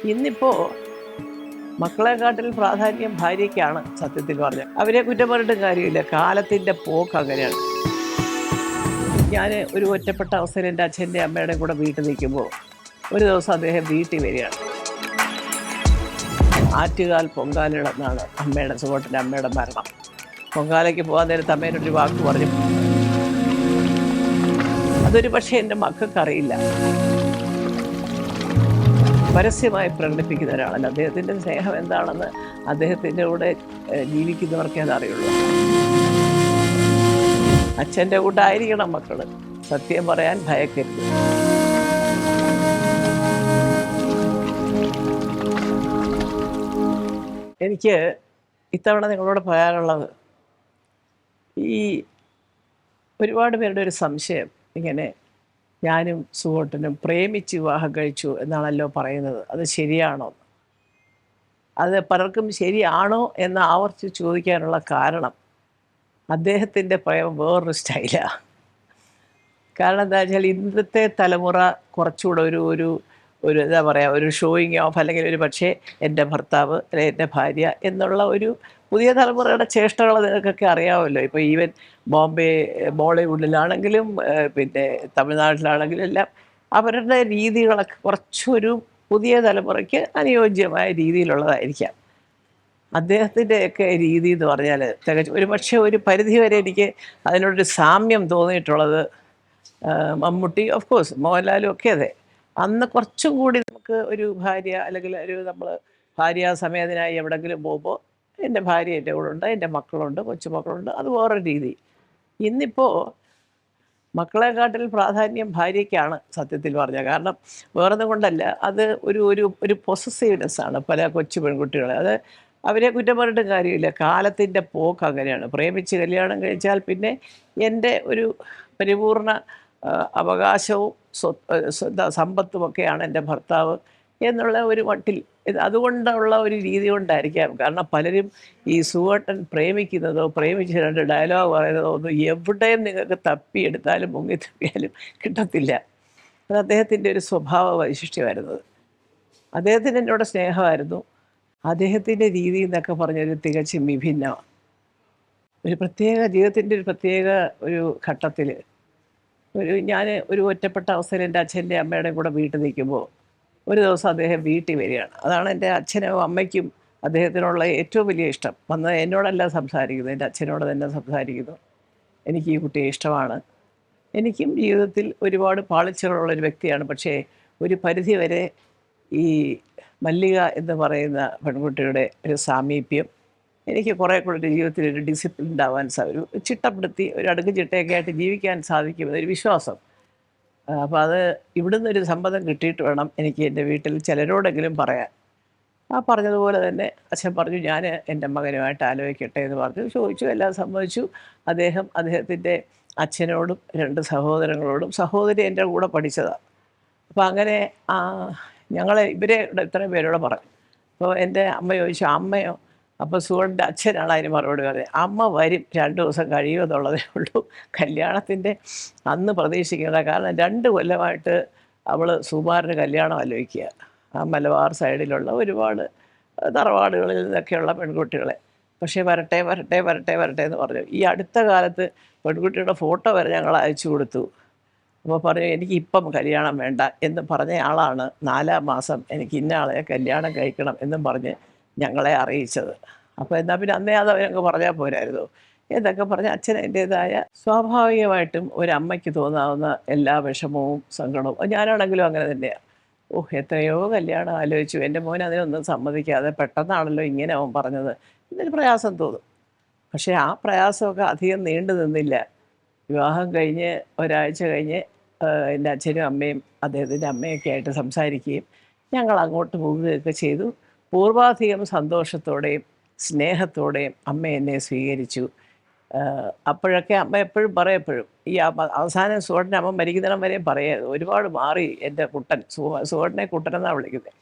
ഇന്നിപ്പോൾ മക്കളെക്കാട്ടിൽ പ്രാധാന്യം ഭാര്യയ്ക്കാണ് സത്യത്തിൽ പറഞ്ഞത്. അവരെ കുറ്റം പറഞ്ഞിട്ടും കാര്യമില്ല, കാലത്തിൻ്റെ പോക്ക് അങ്ങനെയാണ്. ഞാൻ ഒരു ഒറ്റപ്പെട്ട അവസ്ഥയിൽ എൻ്റെ അച്ഛൻ്റെ അമ്മയുടെയും കൂടെ വീട്ടിൽ നിൽക്കുമ്പോൾ ഒരു ദിവസം അദ്ദേഹം വീട്ടിൽ വരികയാണ്. ആറ്റുകാൽ പൊങ്കാലയിടെന്നാണ് അമ്മയുടെ സുഹൃത്തിൻ്റെ അമ്മയുടെ മരണം. പൊങ്കാലയ്ക്ക് പോകാൻ നേരത്ത് അമ്മേനൊരു വാക്ക് പറഞ്ഞു. അതൊരു പക്ഷേ എൻ്റെ മക്കൾക്കറിയില്ല. പരസ്യമായി പ്രകടിപ്പിക്കുന്ന ഒരാളല്ല. അദ്ദേഹത്തിൻ്റെ സ്നേഹം എന്താണെന്ന് അദ്ദേഹത്തിൻ്റെ കൂടെ ജീവിക്കുന്നവർക്കേ അതറിയുള്ളൂ. അച്ഛൻ്റെ കൂട്ടായിരിക്കണം മക്കൾ, സത്യം പറയാൻ ഭയക്കരുത്. എനിക്ക് ഇത്തവണ നിങ്ങളോട് പറയാനുള്ളത്, ഈ ഒരുപാട് പേരുടെ ഒരു സംശയം, ഇങ്ങനെ ഞാനും സുഹോട്ടനും പ്രേമിച്ച് വിവാഹം കഴിച്ചു എന്നാണല്ലോ പറയുന്നത്, അത് ശരിയാണോ? അത് പലർക്കും ശരിയാണോ എന്ന് ആവർത്തിച്ച് ചോദിക്കാനുള്ള കാരണം, അദ്ദേഹത്തിൻ്റെ പ്രേമം വേറൊരു സ്റ്റൈലാണ്. കാരണം എന്താ വെച്ചാൽ ഇന്നത്തെ തലമുറ കുറച്ചുകൂടെ ഒരു എന്താ പറയുക, ഒരു ഷോയിങ് ഓഫ്, അല്ലെങ്കിൽ ഒരു പക്ഷേ എൻ്റെ ഭർത്താവ് അല്ലെങ്കിൽ എൻ്റെ ഭാര്യ എന്നുള്ള ഒരു പുതിയ തലമുറയുടെ ചേഷ്ടകൾ നിങ്ങൾക്കൊക്കെ അറിയാമല്ലോ. ഇപ്പോൾ ഈവൻ ബോളിവുഡിലാണെങ്കിലും പിന്നെ തമിഴ്നാട്ടിലാണെങ്കിലും എല്ലാം അവരുടെ രീതികളൊക്കെ കുറച്ചൊരു പുതിയ തലമുറയ്ക്ക് അനുയോജ്യമായ രീതിയിലുള്ളതായിരിക്കാം. അദ്ദേഹത്തിൻ്റെയൊക്കെ രീതി എന്ന് പറഞ്ഞാൽ തികച്ചും ഒരു പക്ഷേ ഒരു പരിധിവരെ എനിക്ക് അതിനോടൊരു സാമ്യം തോന്നിയിട്ടുള്ളത് മമ്മൂട്ടി, ഓഫ് കോഴ്സ് മോഹൻലാലും ഒക്കെ അതെ. അന്ന് കുറച്ചും കൂടി നമുക്ക് ഒരു ഭാര്യ, അല്ലെങ്കിൽ ഒരു നമ്മൾ ഭാര്യാസമേതനായി എവിടെയെങ്കിലും പോകുമ്പോൾ എൻ്റെ ഭാര്യ എൻ്റെ കൂടെ ഉണ്ട്, എൻ്റെ മക്കളുണ്ട്, കൊച്ചുമക്കളുണ്ട്, അത് വേറൊരു രീതി. ഇന്നിപ്പോൾ മക്കളെക്കാട്ടിൽ പ്രാധാന്യം ഭാര്യയ്ക്കാണ് സത്യത്തിൽ പറഞ്ഞത്. കാരണം വേറൊന്നും കൊണ്ടല്ല, അത് ഒരു പൊസസീവ്നെസ്സാണ് പല കൊച്ചു പെൺകുട്ടികളെ. അത് അവരെ കുറ്റം പറഞ്ഞിട്ടും കാര്യമില്ല, കാലത്തിൻ്റെ പോക്ക് അങ്ങനെയാണ്. പ്രേമിച്ച് കല്യാണം കഴിച്ചാൽ പിന്നെ എൻ്റെ ഒരു പരിപൂർണ അവകാശവും സമ്പത്തുമൊക്കെയാണ് എൻ്റെ ഭർത്താവ് എന്നുള്ള ഒരു മട്ടിൽ, അതുകൊണ്ടുള്ള ഒരു രീതി കൊണ്ടായിരിക്കാം. കാരണം പലരും ഈ സുവേട്ടൻ പ്രേമിക്കുന്നതോ പ്രേമിച്ച് രണ്ട് ഡയലോഗ് പറയുന്നതോ ഒന്നും എവിടെയും നിങ്ങൾക്ക് തപ്പിയെടുത്താലും മുങ്ങി തപ്പിയാലും കിട്ടത്തില്ല. അത് അദ്ദേഹത്തിൻ്റെ ഒരു സ്വഭാവ വൈശിഷ്ട്യമായിരുന്നത്. അദ്ദേഹത്തിന് എന്നോട് സ്നേഹമായിരുന്നു. അദ്ദേഹത്തിൻ്റെ രീതി എന്നൊക്കെ പറഞ്ഞൊരു തികച്ചും വിഭിന്നമാണ്. ഒരു പ്രത്യേക ജീവിതത്തിൻ്റെ ഒരു പ്രത്യേക ഒരു ഘട്ടത്തിൽ ഞാൻ ഒരു ഒറ്റപ്പെട്ട അവസ്ഥയിൽ എൻ്റെ അച്ഛൻ്റെ അമ്മയുടെയും കൂടെ വീട്ടിൽ നിൽക്കുമ്പോൾ ഒരു ദിവസം അദ്ദേഹം വീട്ടിൽ വരികയാണ്. അതാണ് എൻ്റെ അച്ഛനും അമ്മയ്ക്കും അദ്ദേഹത്തിനുള്ള ഏറ്റവും വലിയ ഇഷ്ടം. വന്ന് എന്നോടല്ല സംസാരിക്കുന്നത്, എൻ്റെ അച്ഛനോട് തന്നെ സംസാരിക്കുന്നു. എനിക്ക് ഈ കുട്ടിയെ ഇഷ്ടമാണ്. എനിക്കും ജീവിതത്തിൽ ഒരുപാട് പാളിച്ചകളുള്ളൊരു വ്യക്തിയാണ്. പക്ഷേ ഒരു പരിധിവരെ ഈ മല്ലിക എന്ന് പറയുന്ന പെൺകുട്ടിയുടെ ഒരു സാമീപ്യം എനിക്ക് കുറേ കൂടെ ഒരു ജീവിതത്തിൽ ഒരു ഡിസിപ്ലിൻ ഉണ്ടാവാൻ ഒരു ചിട്ടപ്പെടുത്തി ഒരു അടുക്ക് ചിട്ടയൊക്കെ ആയിട്ട് ജീവിക്കാൻ സാധിക്കുമെന്നൊരു വിശ്വാസം. അപ്പോൾ അത് ഇവിടുന്ന് ഒരു സമ്മതം കിട്ടിയിട്ട് വേണം എനിക്ക് എൻ്റെ വീട്ടിൽ ചിലരോടെങ്കിലും പറയാൻ. ആ പറഞ്ഞതുപോലെ തന്നെ അച്ഛൻ പറഞ്ഞു, ഞാൻ എൻ്റെ മകനുമായിട്ട് ആലോചിക്കട്ടെ എന്ന് പറഞ്ഞു. ചോദിച്ചു, എല്ലാം സമ്മതിച്ചു. അദ്ദേഹത്തിൻ്റെ അച്ഛനോടും രണ്ട് സഹോദരങ്ങളോടും, സഹോദരി എൻ്റെ കൂടെ പഠിച്ചതാണ്. അപ്പോൾ അങ്ങനെ ഇവരെ ഇത്രയും പേരോട് പറഞ്ഞു. അപ്പോൾ എൻ്റെ അമ്മ ചോദിച്ചു, അമ്മയോ? അപ്പോൾ സുഹൃത്തിൻ്റെ അച്ഛനാണ് അതിന് മറുപടി പറഞ്ഞത്. അമ്മ വരും, 2 ദിവസം കഴിയുമെന്നുള്ളതേ ഉള്ളൂ, കല്യാണത്തിൻ്റെ അന്ന് പ്രതീക്ഷിക്കേണ്ട. കാരണം 2 കൊല്ലമായിട്ട് അവൾ സുമാറിന് കല്യാണം ആലോചിക്കുക. ആ മലബാർ സൈഡിലുള്ള ഒരുപാട് തറവാടുകളിൽ നിന്നൊക്കെയുള്ള പെൺകുട്ടികളെ. പക്ഷേ വരട്ടെ വരട്ടെ വരട്ടെ വരട്ടെ എന്ന് പറഞ്ഞു. ഈ അടുത്ത കാലത്ത് പെൺകുട്ടിയുടെ ഫോട്ടോ വരെ ഞങ്ങൾ അയച്ചു കൊടുത്തു. അപ്പോൾ പറഞ്ഞു, എനിക്കിപ്പം കല്യാണം വേണ്ട എന്ന് പറഞ്ഞ ആളാണ് 4-ാം മാസം എനിക്ക് ഇന്ന ആളെ കല്യാണം കഴിക്കണം എന്നും പറഞ്ഞ് ഞങ്ങളെ അറിയിച്ചത്. അപ്പോൾ എന്നാൽ പിന്നെ അന്നേ അത് അവരങ്ങ് പറഞ്ഞാൽ പോരായിരുന്നു എന്നൊക്കെ പറഞ്ഞ് അച്ഛൻ എൻ്റേതായ സ്വാഭാവികമായിട്ടും ഒരമ്മയ്ക്ക് തോന്നാവുന്ന എല്ലാ വിഷമവും സങ്കടവും, ഞാനാണെങ്കിലും അങ്ങനെ തന്നെയാണ്. എത്രയോ കല്യാണം ആലോചിച്ചു, എൻ്റെ മോൻ അതിനൊന്നും സമ്മതിക്കാതെ പെട്ടെന്നാണല്ലോ ഇങ്ങനെ അവൻ പറഞ്ഞത് എന്നൊരു പ്രയാസം തോന്നും. പക്ഷേ ആ പ്രയാസമൊക്കെ അധികം നീണ്ടു നിന്നില്ല. വിവാഹം കഴിഞ്ഞ് ഒരാഴ്ച കഴിഞ്ഞ് എൻ്റെ അച്ഛനും അമ്മയും അദ്ദേഹത്തിൻ്റെ അമ്മയൊക്കെ ആയിട്ട് സംസാരിക്കുകയും ഞങ്ങൾ അങ്ങോട്ട് പോവുകയൊക്കെ ചെയ്തു. പൂർവാധികം സന്തോഷത്തോടെയും സ്നേഹത്തോടെയും അമ്മ എന്നെ സ്വീകരിച്ചു. അപ്പോഴൊക്കെ അമ്മ എപ്പോഴും പറയപ്പോഴും ഈ അവസാനം സുഹൃത്തിൻ്റെ അമ്മ മരിക്കുന്നിടം വരെയും പറയായിരുന്നു, ഒരുപാട് മാറി എൻ്റെ കുട്ടൻ. സുഹൃത്തിനെ കുട്ടനെന്നാണ് വിളിക്കുന്നത്,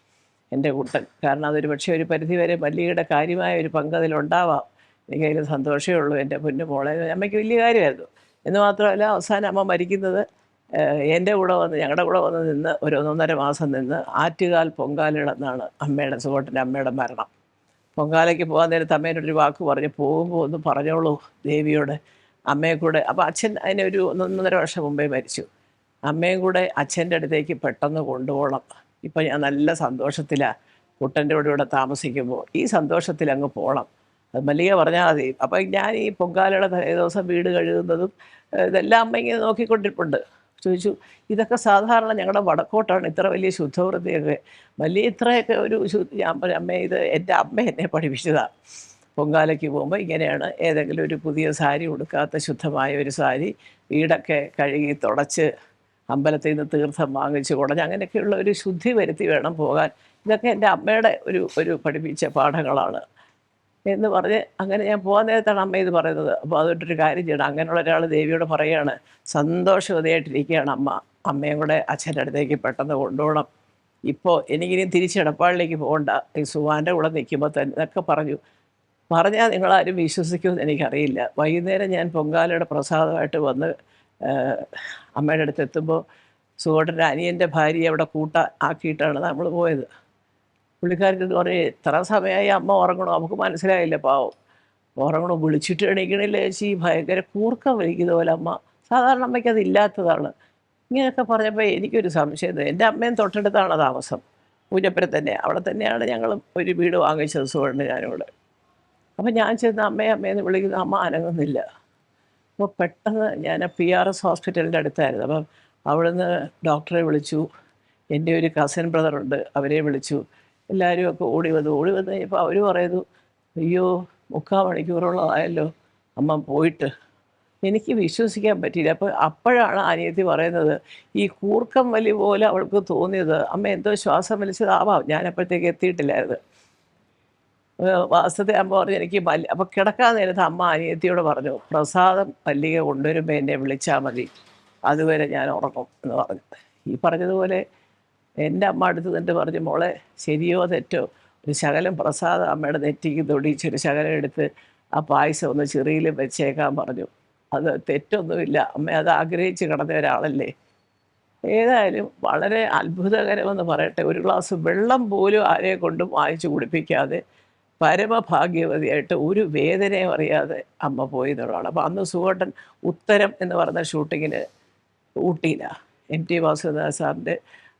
എൻ്റെ കുട്ടൻ. കാരണം അതൊരു പക്ഷേ ഒരു പരിധിവരെ മല്ലികയുടെ കാര്യമായ ഒരു പങ്ക് അതിലുണ്ടാവാം. എനിക്കതിൽ സന്തോഷമേ ഉള്ളൂ. എൻ്റെ പൊന്നു മോളെ, അമ്മയ്ക്ക് വലിയ കാര്യമായിരുന്നു. എന്ന് മാത്രമല്ല അവസാനം അമ്മ മരിക്കുന്നത് എൻ്റെ കൂടെ വന്ന് ഞങ്ങളുടെ കൂടെ വന്ന് നിന്ന് ഒരു 1.5 മാസം നിന്ന് ആറ്റുകാൽ പൊങ്കാലയിടന്നാണ് അമ്മയുടെ സുഖേട്ടൻ്റെ അമ്മയുടെ മരണം. പൊങ്കാലയ്ക്ക് പോകാൻ നേരത്ത് അമ്മേനോടൊരു വാക്ക് പറഞ്ഞു, പോകുമ്പോൾ ഒന്ന് പറഞ്ഞോളൂ ദേവിയോട് അമ്മയെ കൂടെ. അപ്പോൾ അച്ഛൻ അതിനൊരു 1.5 വർഷം മുമ്പേ മരിച്ചു. അമ്മയും കൂടെ അച്ഛൻ്റെ അടുത്തേക്ക് പെട്ടെന്ന് കൊണ്ടുപോകണം. ഇപ്പം ഞാൻ നല്ല സന്തോഷത്തിലാണ് കുട്ടൻ്റെ കൂടെ ഇവിടെ താമസിക്കുമ്പോൾ, ഈ സന്തോഷത്തിൽ അങ്ങ് പോകണം. അത് മല്ലിക പറഞ്ഞാൽ മതി. അപ്പം ഞാൻ ഈ പൊങ്കാലയുടെ തലേ ദിവസം വീട് കഴുകുന്നതും ഇതെല്ലാം അമ്മ ഇങ്ങനെ നോക്കിക്കൊണ്ടിരിപ്പുണ്ട്. ചോദിച്ചു, ഇതൊക്കെ സാധാരണ ഞങ്ങളുടെ വടക്കോട്ടാണ് ഇത്ര വലിയ ശുദ്ധവൃത്തിയൊക്കെ, വലിയ ഇത്രയൊക്കെ ഒരു ഞാൻ പറഞ്ഞു, അമ്മ ഇത് എൻ്റെ അമ്മ എന്നെ പഠിപ്പിച്ചതാണ്. പൊങ്കാലയ്ക്ക് പോകുമ്പോൾ ഇങ്ങനെയാണ്, ഏതെങ്കിലും ഒരു പുതിയ സാരി ഉടുക്കാത്ത ശുദ്ധമായ ഒരു സാരി, വീടൊക്കെ കഴുകി തുടച്ച് അമ്പലത്തിൽ നിന്ന് തീർത്ഥം വാങ്ങിച്ച് കുടഞ്ഞ് അങ്ങനെയൊക്കെയുള്ള ഒരു ശുദ്ധി വരുത്തി വേണം പോകാൻ. ഇതൊക്കെ എൻ്റെ അമ്മയുടെ ഒരു പഠിപ്പിച്ച പാഠങ്ങളാണ് എന്ന് പറഞ്ഞ് അങ്ങനെ ഞാൻ പോകാൻ നേരത്താണ് അമ്മ ഇത് പറയുന്നത്. അപ്പോൾ അതുകൊണ്ടൊരു കാര്യം ചെയ്യണം, അങ്ങനെയുള്ള ഒരാൾ ദേവിയോട് പറയുകയാണ്, സന്തോഷവതിയായിട്ടിരിക്കുകയാണ് അമ്മ, അമ്മയും കൂടെ അച്ഛൻ്റെ അടുത്തേക്ക് പെട്ടെന്ന് കൊണ്ടുപോകണം, ഇപ്പോൾ എനിക്കിനി തിരിച്ച് എടപ്പാളിലേക്ക് പോകണ്ട, ഈ സുവാൻ്റെ കൂടെ നിൽക്കുമ്പോൾ തന്നെ എന്നൊക്കെ പറഞ്ഞു. പറഞ്ഞാൽ നിങ്ങളാരും വിശ്വസിക്കുമെന്ന് എനിക്കറിയില്ല. വൈകുന്നേരം ഞാൻ പൊങ്കാലയുടെ പ്രസാദമായിട്ട് വന്ന് അമ്മയുടെ അടുത്ത് എത്തുമ്പോൾ സുഖേട്ടൻ്റെ അനിയൻ്റെ ഭാര്യയെ അവിടെ ആക്കിയിട്ടാണ് നമ്മൾ പോയത്. പുള്ളിക്കാരൻ പറഞ്ഞ്, എത്ര സമയമായി അമ്മ ഉറങ്ങണോ, നമുക്ക് മനസ്സിലായില്ല, പാവം ഉറങ്ങണോ, വിളിച്ചിട്ട് എണീക്കണില്ല ചേച്ചി, ഭയങ്കര കൂർക്കം വലിക്കുന്ന പോലെ അമ്മ, സാധാരണ അമ്മയ്ക്ക് അതില്ലാത്തതാണ്. ഇങ്ങനെയൊക്കെ പറഞ്ഞപ്പോൾ എനിക്കൊരു സംശയം. എൻ്റെ അമ്മയും തൊട്ടടുത്താണ് താമസം, പൂജപ്പുര തന്നെ, അവിടെ തന്നെയാണ് ഞങ്ങൾ ഒരു വീട് വാങ്ങിച്ചത് സുഖേട്ടന് ഞാനിവിടെ. അപ്പം ഞാൻ ചെന്ന് അമ്മയെന്ന് വിളിക്കുന്ന അമ്മ അനങ്ങുന്നില്ല. അപ്പോൾ പെട്ടെന്ന് ഞാൻ PRS ഹോസ്പിറ്റലിൻ്റെ അടുത്തായിരുന്നു. അപ്പം അവിടുന്ന് ഡോക്ടറെ വിളിച്ചു, എൻ്റെ ഒരു കസിൻ ബ്രദറുണ്ട്, അവരെ വിളിച്ചു. എല്ലാവരും ഒക്കെ ഓടി വന്നു കഴിഞ്ഞപ്പോൾ അവർ പറയുന്നു, അയ്യോ 3/4 മണിക്കൂറോളമായല്ലോ അമ്മ പോയിട്ട്. എനിക്ക് വിശ്വസിക്കാൻ പറ്റിയില്ല. അപ്പോഴാണ് അനിയത്തി പറയുന്നത്, ഈ കൂർക്കം വലി പോലെ അവൾക്ക് തോന്നിയത്, അമ്മ എന്തോ ശ്വാസം വലിച്ചതാവാം, ഞാനപ്പോഴത്തേക്ക് എത്തിയിട്ടില്ലായിരുന്നു. വാസ്തവത്തെ അമ്മ പറഞ്ഞു എനിക്ക് അപ്പോൾ കിടക്കാൻ നേരത്ത് അമ്മ അനിയത്തിയോട് പറഞ്ഞു, പ്രസാദം മല്ലിക കൊണ്ടുവരുമ്പോൾ എന്നെ വിളിച്ചാൽ മതി, അതുവരെ ഞാൻ ഉറങ്ങും എന്ന് പറഞ്ഞു. ഈ പറഞ്ഞതുപോലെ എൻ്റെ അമ്മ അടുത്ത് നിന്നിട്ട് പറഞ്ഞു, മോളെ ശരിയോ തെറ്റോ ഒരു ശകലം പ്രസാദം അമ്മയുടെ നെറ്റിക്ക് തൊടിച്ചൊരു ശകലം എടുത്ത് ആ പായസം ഒന്ന് ചെറിയിലും വെച്ചേക്കാൻ പറഞ്ഞു. അത് തെറ്റൊന്നുമില്ല, അമ്മ അത് ആഗ്രഹിച്ച് കിടന്ന ഒരാളല്ലേ. ഏതായാലും വളരെ അത്ഭുതകരമെന്ന് പറയട്ടെ, ഒരു ഗ്ലാസ് വെള്ളം പോലും ആരെ കൊണ്ടും വാങ്ങിച്ചു കുടിപ്പിക്കാതെ പരമഭാഗ്യവതിയായിട്ട് ഒരു വേദനയും അറിയാതെ അമ്മ പോയി എന്നുള്ളതാണ്. അപ്പോൾ അന്ന് സുഖേട്ടൻ ഉത്തരം എന്ന് പറഞ്ഞ ഷൂട്ടിങ്ങിന് ഊട്ടിയിലാണ്. MT വാസുദേവൻ സാറിൻ്റെ,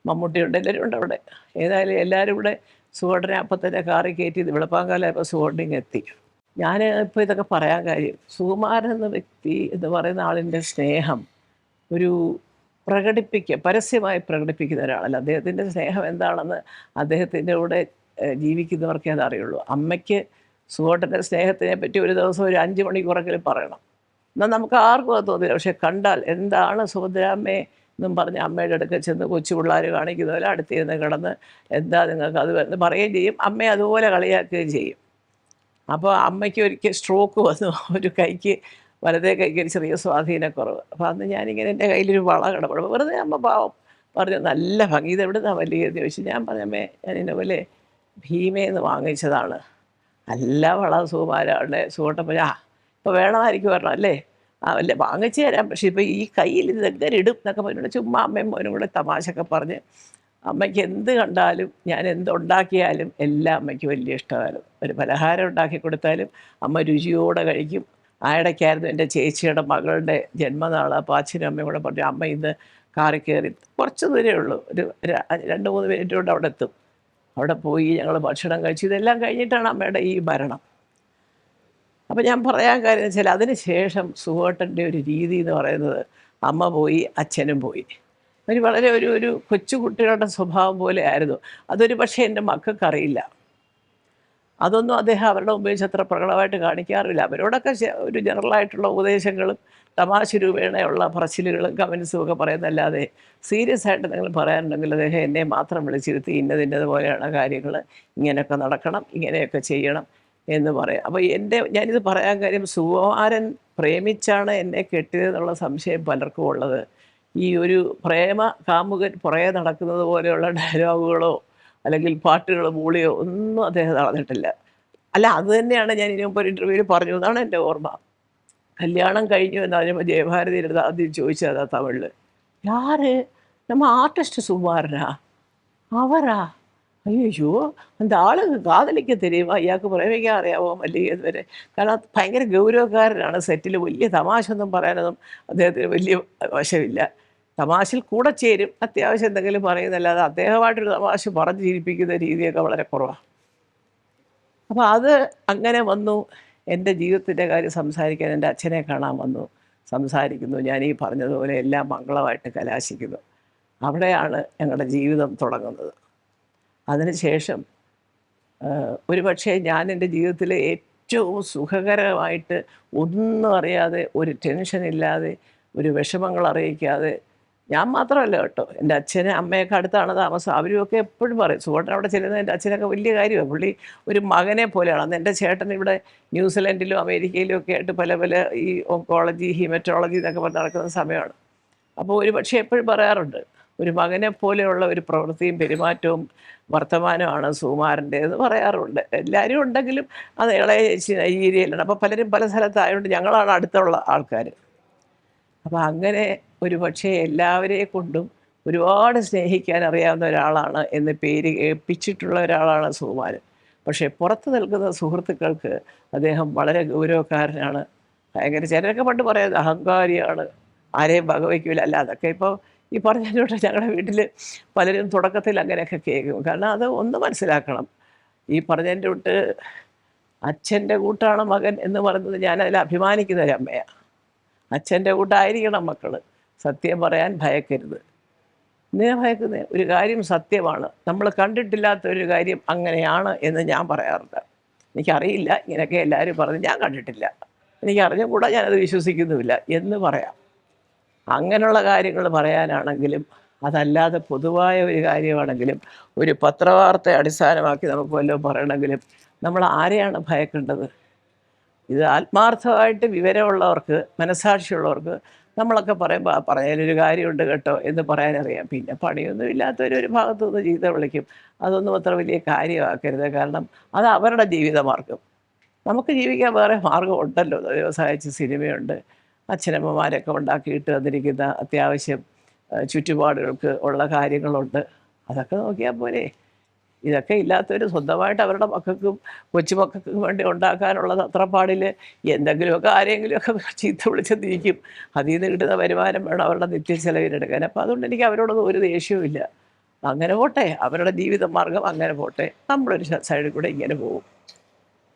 മമ്മൂട്ടിയുണ്ട്, എല്ലാവരും ഉണ്ട് അവിടെ. ഏതായാലും എല്ലാവരും കൂടെ സുഖേട്ടനെ അപ്പം തന്നെ കാറി കയറ്റി വെളുപ്പാങ്കാലമായപ്പോൾ സുഖേട്ടനിങ് എത്തി. ഞാൻ ഇപ്പോൾ ഇതൊക്കെ പറയാൻ കാര്യം, സുകുമാരൻ എന്ന വ്യക്തി എന്ന് പറയുന്ന ആളിൻ്റെ സ്നേഹം ഒരു പരസ്യമായി പ്രകടിപ്പിക്കുന്ന ഒരാളല്ല. അദ്ദേഹത്തിൻ്റെ സ്നേഹം എന്താണെന്ന് അദ്ദേഹത്തിൻ്റെ കൂടെ ജീവിക്കുന്നവർക്കേ അതറിയുള്ളൂ. അമ്മയ്ക്ക് സുഖേട്ടൻ്റെ സ്നേഹത്തിനെ പറ്റി ഒരു ദിവസം ഒരു 5 മണിക്കൂറെങ്കിലും പറയണം, എന്നാൽ നമുക്ക് ആർക്കും അത് തോന്നില്ല. പക്ഷെ കണ്ടാൽ എന്താണ് സുഭദ്രാമ്മയെ എന്നും പറഞ്ഞ് അമ്മയുടെ അടുക്കൽ ചെന്ന് കൊച്ചു പിള്ളേർ കാണിക്കുന്ന പോലെ അടുത്തിരുന്ന് കിടന്ന് എന്താ നിങ്ങൾക്ക് അത് എന്ന് പറയുകയും ചെയ്യും, അമ്മയെ അതുപോലെ കളിയാക്കുകയും ചെയ്യും. അപ്പോൾ അമ്മയ്ക്ക് ഒരിക്കൽ സ്ട്രോക്ക് വന്നു, ഒരു കൈക്ക്, വലതേ കൈക്ക് ഒരു ചെറിയ സ്വാധീനക്കുറവ്. അപ്പോൾ അന്ന് ഞാനിങ്ങനെ എൻ്റെ കയ്യിലൊരു വള കിടപ്പെടും, വെറുതെ അമ്മ പാവം പറഞ്ഞു, നല്ല ഭംഗി, ഇത് എവിടുന്നാണ് വലിയ എന്ന് ചോദിച്ചു. ഞാൻ പറഞ്ഞു, അമ്മേ ഞാൻ ഇന്നപോലെ ഭീമയെന്ന് വാങ്ങിച്ചതാണ്. നല്ല വള സുകുമാരാണ്. സുഖേട്ടൻ ഇപ്പോൾ വേണമായിരിക്കും വരണം അല്ലേ, അല്ലേ വാങ്ങിച്ചു തരാം, പക്ഷേ ഇപ്പോൾ ഈ കയ്യിൽ ഇത് എങ്ങനെ ഇടും എന്നൊക്കെ പറഞ്ഞിട്ട് ചുമ്മാ അമ്മയും മോനും കൂടെ തമാശയൊക്കെ പറഞ്ഞ്, അമ്മയ്ക്ക് എന്ത് കണ്ടാലും ഞാൻ എന്തുണ്ടാക്കിയാലും എല്ലാം അമ്മയ്ക്ക് വലിയ ഇഷ്ടമായിരുന്നു. ഒരു പലഹാരം ഉണ്ടാക്കി കൊടുത്താലും അമ്മ രുചിയോടെ കഴിക്കും. ആ ഇടയ്ക്കായിരുന്നു എൻ്റെ ചേച്ചിയുടെ മകളുടെ ജന്മനാൾ. അപ്പോൾ അച്ഛനും അമ്മയും കൂടെ പറഞ്ഞു, അമ്മ ഇന്ന് കാറിൽ കയറി കുറച്ച് ദൂരമേ ഉള്ളൂ, ഒരു 2-3 മിനിറ്റ് കൊണ്ട് അവിടെ എത്തും. അവിടെ പോയി ഞങ്ങൾ ഭക്ഷണം കഴിച്ചു. ഇതെല്ലാം കഴിഞ്ഞിട്ടാണ് അമ്മയുടെ ഈ മരണം. അപ്പോൾ ഞാൻ പറയാൻ കാര്യം എന്ന് വെച്ചാൽ, അതിന് ശേഷം സുഖേട്ടൻ്റെ ഒരു രീതി എന്ന് പറയുന്നത്, അമ്മ പോയി അച്ഛനും പോയി, വളരെ ഒരു കൊച്ചു കുട്ടികളുടെ സ്വഭാവം പോലെ ആയിരുന്നു. അതൊരു പക്ഷേ എൻ്റെ മക്കൾക്കറിയില്ല. അതൊന്നും അദ്ദേഹം അവരുടെ മുമ്പിൽ അത്ര പ്രകടമായിട്ട് കാണിക്കാറില്ല. അവരോടൊക്കെ ഒരു ജനറലായിട്ടുള്ള ഉപദേശങ്ങളും തമാശ രൂപേണയുള്ള പറച്ചിലുകളും കമൻസും ഒക്കെ പറയുന്നതല്ലാതെ സീരിയസ് ആയിട്ട് നിങ്ങൾ പറയാനുണ്ടെങ്കിൽ അദ്ദേഹം എന്നെ മാത്രം വിളിച്ചിരുത്തി, ഇന്നതുപോലെയാണ് കാര്യങ്ങൾ, ഇങ്ങനെയൊക്കെ നടക്കണം, ഇങ്ങനെയൊക്കെ ചെയ്യണം എന്ന് പറയാം. അപ്പോൾ ഞാനിത് പറയാൻ കാര്യം, സുകുമാരൻ പ്രേമിച്ചാണ് എന്നെ കെട്ടിയതെന്നുള്ള സംശയം പലർക്കും ഉള്ളത്. ഈ ഒരു പ്രേമ കാമുകൻ പുറകെ നടക്കുന്നത് പോലെയുള്ള ഡയലോഗുകളോ അല്ലെങ്കിൽ പാട്ടുകളോ മൂളിയോ ഒന്നും അദ്ദേഹം നടന്നിട്ടില്ല. അല്ല, അത് തന്നെയാണ് ഞാൻ ഇനി മുമ്പ് ഒരു ഇൻ്റർവ്യൂവിൽ പറഞ്ഞു എന്നാണ് എൻ്റെ ഓർമ്മ. കല്യാണം കഴിഞ്ഞു എന്ന് പറഞ്ഞപ്പോൾ ജയഭാരതിയുടെ അടുത്ത് ആദ്യം ചോദിച്ചത് തമിഴിൽ, யாரு? நம்ம ஆர்டிஸ்ட் சுகுமாரனா? அவரா? ஐய்யய்யோ! அந்த ஆளுங்க കാതലിക്ക தெரியுமா? ഇയാൾക്ക് പ്രേമിക്കാൻ അറിയാവോ? മല്ലിക ഇതുവരെ. കാരണം ഭയങ്കര ഗൗരവക്കാരനാണ്. സെറ്റിൽ വലിയ തമാശ ഒന്നും പറയാനൊന്നും അദ്ദേഹത്തിന് വലിയ വശമില്ല. തമാശയിൽ കൂടെ ചേരും. അത്യാവശ്യം എന്തെങ്കിലും പറയുന്നല്ലാതെ അദ്ദേഹമായിട്ടൊരു തമാശ പറഞ്ഞ് ചിരിപ്പിക്കുന്ന രീതിയൊക്കെ വളരെ കുറവാണ്. അപ്പോൾ അത് അങ്ങനെ വന്നു. എൻ്റെ ജീവിതത്തിൻ്റെ കാര്യം സംസാരിക്കാൻ എൻ്റെ അച്ഛനെ കാണാൻ വന്നു. സംസാരിക്കുന്നു. ഞാൻ ഈ പറഞ്ഞതുപോലെ എല്ലാം മംഗളമായിട്ട് കലാശിക്കുന്നു. അവിടെയാണ് ഞങ്ങളുടെ ജീവിതം തുടങ്ങുന്നത്. അതിനുശേഷം ഒരുപക്ഷേ ഞാൻ എൻ്റെ ജീവിതത്തിലെ ഏറ്റവും സുഖകരമായിട്ട് ഒന്നും അറിയാതെ, ഒരു ടെൻഷനില്ലാതെ, ഒരു വിഷമങ്ങൾ അറിയിക്കാതെ, ഞാൻ മാത്രമല്ല കേട്ടോ, എൻ്റെ അച്ഛനും അമ്മയൊക്കെ അടുത്താണ് താമസം. അവരുമൊക്കെ എപ്പോഴും പറയും സുഖേട്ടൻ അവിടെ ചെല്ലുന്നത് എൻ്റെ അച്ഛനൊക്കെ വലിയ കാര്യമാണ്. പുള്ളി ഒരു മകനെ പോലെയാണ്. അന്ന് എൻ്റെ ചേട്ടൻ ഇവിടെ ന്യൂസിലൻഡിലും അമേരിക്കയിലും ഒക്കെ ആയിട്ട് പല പല ഈ ഓങ്കോളജി, ഹീമറ്റോളജി എന്നൊക്കെ പറഞ്ഞ് നടക്കുന്ന സമയമാണ്. അപ്പോൾ ഒരു പക്ഷേ എപ്പോഴും പറയാറുണ്ട്, ഒരു മകനെ പോലെയുള്ള ഒരു പ്രവൃത്തിയും പെരുമാറ്റവും വർത്തമാനമാണ് സുകുമാരൻ്റേതെന്ന് പറയാറുണ്ട്. എല്ലാവരും ഉണ്ടെങ്കിലും അത് ഇളയ ചേച്ചി നൈജീരിയയിലാണ്. അപ്പോൾ പലരും പല സ്ഥലത്തായതുകൊണ്ട് ഞങ്ങളാണ് അടുത്തുള്ള ആൾക്കാർ. അപ്പോൾ അങ്ങനെ ഒരു പക്ഷേ എല്ലാവരെ കൊണ്ടും ഒരുപാട് സ്നേഹിക്കാൻ അറിയാവുന്ന ഒരാളാണ് എന്ന് പേര് കേൾപ്പിച്ചിട്ടുള്ള ഒരാളാണ് സുകുമാരൻ. പക്ഷേ പുറത്ത് നിൽക്കുന്ന സുഹൃത്തുക്കൾക്ക് അദ്ദേഹം വളരെ ഗൗരവക്കാരനാണ്. ഭയങ്കര ചിലരൊക്കെ പണ്ട് പറയുന്നത് അഹങ്കാരിയാണ്, ആരെയും വകവയ്ക്കില്ല. അല്ല, അതൊക്കെ ഇപ്പോൾ ഈ പറഞ്ഞതിലൂടെ ഞങ്ങളുടെ വീട്ടിൽ പലരും തുടക്കത്തിൽ അങ്ങനെയൊക്കെ കേൾക്കും. കാരണം അത് ഒന്ന് മനസ്സിലാക്കണം. ഈ പറഞ്ഞതിൻ്റെ തൊട്ട് അച്ഛൻ്റെ കൂട്ടാണ് മകൻ എന്ന് പറയുന്നത് ഞാനതിൽ അഭിമാനിക്കുന്ന ഒരു അമ്മയാണ്. അച്ഛൻ്റെ കൂട്ടായിരിക്കണം മക്കൾ. സത്യം പറയാൻ ഭയക്കരുത്. എന്തിനാ ഭയക്കുന്നത്? ഒരു കാര്യം സത്യമാണ്. നമ്മൾ കണ്ടിട്ടില്ലാത്ത ഒരു കാര്യം അങ്ങനെയാണ് എന്ന് ഞാൻ പറയാറുണ്ട്. എനിക്കറിയില്ല, ഇങ്ങനെയൊക്കെ എല്ലാവരും പറഞ്ഞ് ഞാൻ കണ്ടിട്ടില്ല, എനിക്ക് അറിഞ്ഞുകൂടാ, ഞാനത് വിശ്വസിക്കുന്നുമില്ല എന്ന് പറയാം. അങ്ങനെയുള്ള കാര്യങ്ങൾ പറയാനാണെങ്കിലും അതല്ലാതെ പൊതുവായ ഒരു കാര്യമാണെങ്കിലും ഒരു പത്രവാർത്ത അടിസ്ഥാനമാക്കി നമുക്ക് വല്ലതും പറയണമെങ്കിലും നമ്മൾ ആരെയാണ് ഭയക്കേണ്ടത്? ഇത് ആത്മാർത്ഥമായിട്ട് വിവരമുള്ളവർക്ക്, മനസ്സാക്ഷിയുള്ളവർക്ക് നമ്മളൊക്കെ പറയുമ്പോൾ ആ പറഞ്ഞതിലൊരു കാര്യമുണ്ട് കേട്ടോ എന്ന് പറയാനറിയാം. പിന്നെ പണിയൊന്നും ഇല്ലാത്തവരൊരു ഭാഗത്തു നിന്ന് ചീത്ത വിളിക്കും. അതൊന്നും അത്ര വലിയ കാര്യമാക്കരുത്. കാരണം അത് അവരുടെ ജീവിതമാർഗ്ഗം. നമുക്ക് ജീവിക്കാൻ വേറെ മാർഗ്ഗം ഉണ്ടല്ലോ. വ്യവസായിച്ച് സിനിമയുണ്ട്, അച്ഛനമ്മമാരൊക്കെ ഉണ്ടാക്കിയിട്ട് വന്നിരിക്കുന്ന അത്യാവശ്യം ചുറ്റുപാടുകൾക്ക് ഉള്ള കാര്യങ്ങളുണ്ട്. അതൊക്കെ നോക്കിയാൽ പോരെ. ഇതൊക്കെ ഇല്ലാത്തവർ സ്വന്തമായിട്ട് അവരുടെ മക്കൾക്കും കൊച്ചുമക്കൾക്കും വേണ്ടി ഉണ്ടാക്കാനുള്ള തത്രപ്പാടിൽ എന്തെങ്കിലുമൊക്കെ ആരെങ്കിലുമൊക്കെ ചീത്ത വിളിച്ചെന്നിരിക്കും. അതിൽ നിന്ന് കിട്ടുന്ന വരുമാനം വേണം അവരുടെ നിത്യച്ചെലവിനെടുക്കാൻ. അപ്പോൾ അതുകൊണ്ട് എനിക്ക് അവരോടൊന്നും ഒരു ദേഷ്യവുമില്ല. അങ്ങനെ പോട്ടെ, അവരുടെ ജീവിത മാർഗം അങ്ങനെ പോട്ടെ, നമ്മളൊരു സൈഡിൽ കൂടെ ഇങ്ങനെ പോകും.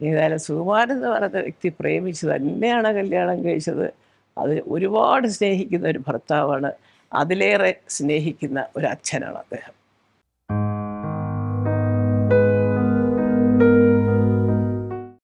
ഏതായാലും സുകുമാരൻ എന്ന് പറയുന്ന വ്യക്തി പ്രേമിച്ച് തന്നെയാണ് കല്യാണം കഴിച്ചത്. അത് ഒരുപാട് സ്നേഹിക്കുന്ന ഒരു ഭർത്താവാണ്. അതിലേറെ സ്നേഹിക്കുന്ന ഒരു അച്ഛനാണ് അദ്ദേഹം.